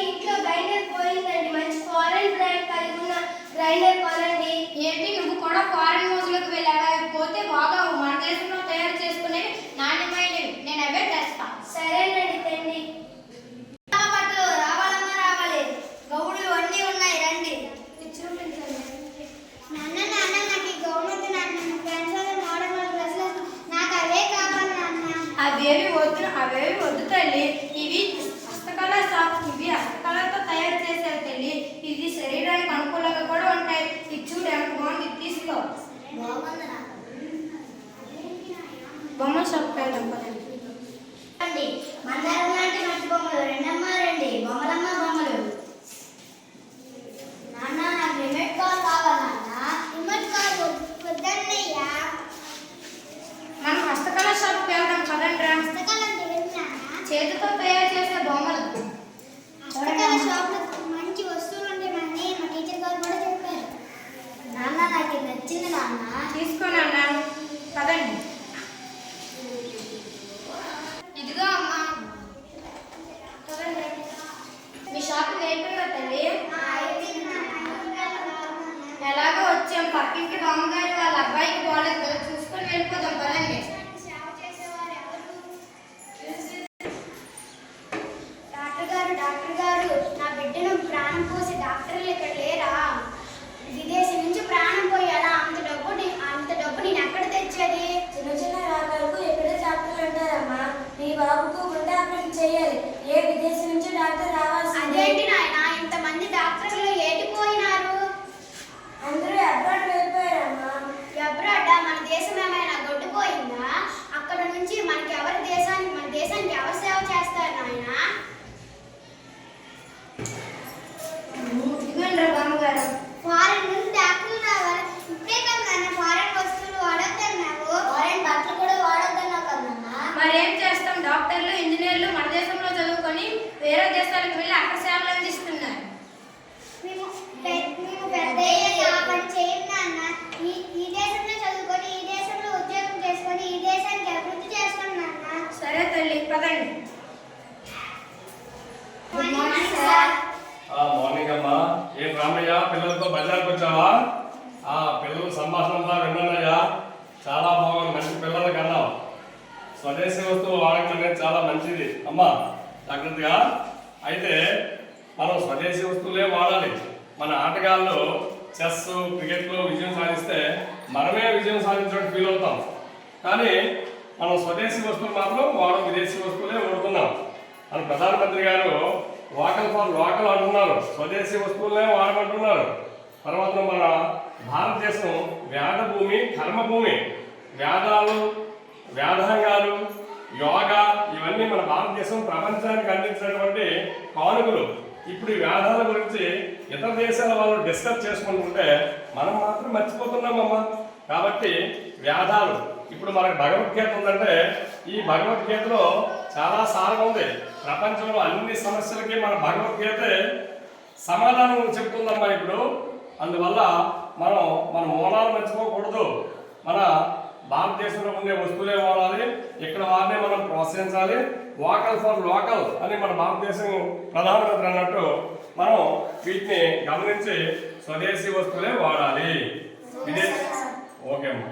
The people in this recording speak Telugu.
ఇంట్లో గ్రైండర్ పోయిందండి. మంచి ఫారెన్ బ్రాండ్ కలిగి ఉన్న గ్రైండర్ కొనండి. ఏంటి నువ్వు కూడా ఫారెన్ రోజులకు వెళ్ళావా? పోతే బాగా మన దేశంలో తయారు చేసుకునే నాణ్యమైనవి నేను అవే తెస్తా. సరేనండి తండ్రి. రావాలి గౌడులు అన్నీ ఉన్నాయి రండి. చూపించండి. నాన్న నాకు ఈ గౌన్ నాకు అవే కావాలి నాన్న. అవేవి వద్దు తల్లి. ఇవి హస్తకళ షాప్. ఇవి హస్తకళతో తయారు చేశారు తల్లి. ఇది శరీరానికి అనుకూలంగా కూడా ఉంటాయి. ఇది చూడు ఎంత బాగుంది. తీసుకో. బొమ్మ షాప్ వెళ్దాం పదండి. మందారం లాంటి మంచి బొమ్మలు రెండమ్మ రండి. బొమ్మలమ్మ బొమ్మలు. నాన్న నాకు రిమోట్ కార్ కావాలి నాన్న. రిమోట్ కార్ వద్దన్నయ్యా. మనం హస్తకళ షాప్ వెళ్దాం పదండి రా. హస్తకళ అంటే ఏంటి నాన్న? చేతితో తయారు చేసే బొమ్మలు. హస్తకళ షాప్ లో మంచి వస్తువులు ఉంటాయి. మా టీచర్ గారు కూడా చెప్పారు. నాన్న నాకు ఇది నచ్చింది నాన్న. తీసుకోనన్నా పదండి. ఇదిగో అమ్మా. మీ షాప్ అయిపోయిందా తల్లి? ఎలాగో వచ్చాం. పక్కింటి బామ్మగారి వాళ్ళ అబ్బాయికి బాగాలేదు కదా, చూసుకొని వెళ్ళిపోదాం పదండి. డాక్టర్ గారు నా బిడ్డను ప్రాణం పోసి డాక్టర్లు ఇక్కడ లేరా? విదేశీ నుంచి ప్రాణం పోయాలా? అంత డబ్బు నేను ఎక్కడ తెచ్చేది? చిన్న రోగాలకు ఎక్కడే డాక్టర్లు అంటారమ్మా. నీ బాబుకు గుండె ఆపరేషన్ చేయాలి. ఏ విదేశీ నుంచి డాక్టర్ రావాల్సిందే. అదేంటి నాయన ఇంతమంది డాక్టర్లు ఏటిపోయినారు? అందరూ అబ్రాడ్ వెళ్ళిపోయారమ్మా. అబ్రాడ్ మన దేశం ఏమైనా గొడ్డుపోయిందా? అక్కడ నుంచి మన దేశానికి ఎవరు సేవ చేస్తారు నాయన? ఇదిగోండి బామ్మగారు. ఫారెన్ నుంచి డాక్టర్లు రావాలి. ఇప్పుడే కదా నాన్న ఫారెన్ వస్తువులు వాడొద్దన్నావు. ఫారెన్ బట్టలు కూడా వాడొద్దన్నావు కదన్నా. మరేం చేస్తాం? డాక్టర్లు ఇంజనీర్లు మన దేశంలో చదువుకొని వేరే దేశాలకు వెళ్ళి అక్కడ సేవలు అందిస్తున్నారు. మేము పెద్దయ్యాక ఆ పని చేయం నాన్న. ఈ దేశంలో చదువుకొని ఈ దేశంలో ఉద్యోగం చేసుకొని ఈ దేశానికి అభివృద్ధి చేస్తాం నాన్న. సరే తల్లి పదండి. Good morning sir. మార్నింగ్ అమ్మా. ఏం రామయ్య పిల్లలతో బజార్కి వచ్చావా? పిల్లలు సంభాషణ అంతా విన్నానయ్యా. చాలా బాగుంది. మంచి పిల్లలకి అన్నావు. స్వదేశీ వస్తువు వాడకం అనేది చాలా మంచిది అమ్మా. జాగ్రత్తగా. అయితే మనం స్వదేశీ వస్తువులే వాడాలి. మన ఆటగాళ్ళు చెస్ క్రికెట్లో విజయం సాధిస్తే మనమే విజయం సాధించినట్టు ఫీల్ అవుతాం. కానీ మనం స్వదేశీ వస్తువులు మాత్రం వాడడం విదేశీ వస్తువులే వాడుతున్నాం. మన ప్రధానమంత్రి గారు వాకల్ ఫర్ లోకల్ అంటున్నారు. స్వదేశీ వస్తువులనే వాడమంటున్నారు. తర్వాత మన భారతదేశం వేద భూమి, కర్మభూమి. వేదాలు, వేదాంగాలు, యోగా ఇవన్నీ మన భారతదేశం ప్రపంచానికి అందించినటువంటి కానుకలు. ఇప్పుడు ఈ వేదాల గురించి ఇతర దేశాల వాళ్ళు డిస్కస్ చేసుకుంటుంటే మనం మాత్రం మర్చిపోతున్నామమ్మా. కాబట్టి వేదాలు ఇప్పుడు మనకు భగవద్గీత ఉందంటే ఈ భగవద్గీతలో చాలా సారం ఉంది. ప్రపంచంలో అన్ని సమస్యలకి మన భగవద్గీతే సమాధానం చెప్తుందమ్మా ఇప్పుడు. అందువల్ల మనం మన మూలాలు మర్చిపోకూడదు. మన భారతదేశంలో ఉండే వస్తువులే వాడాలి. ఇక్కడ వారినే మనం ప్రోత్సహించాలి. వాకల్ ఫర్ లోకల్ అని మన భారతదేశం ప్రధానమంత్రి అన్నట్టు మనం వీటిని గమనించి స్వదేశీ వస్తువులే వాడాలి. ఓకే అమ్మా.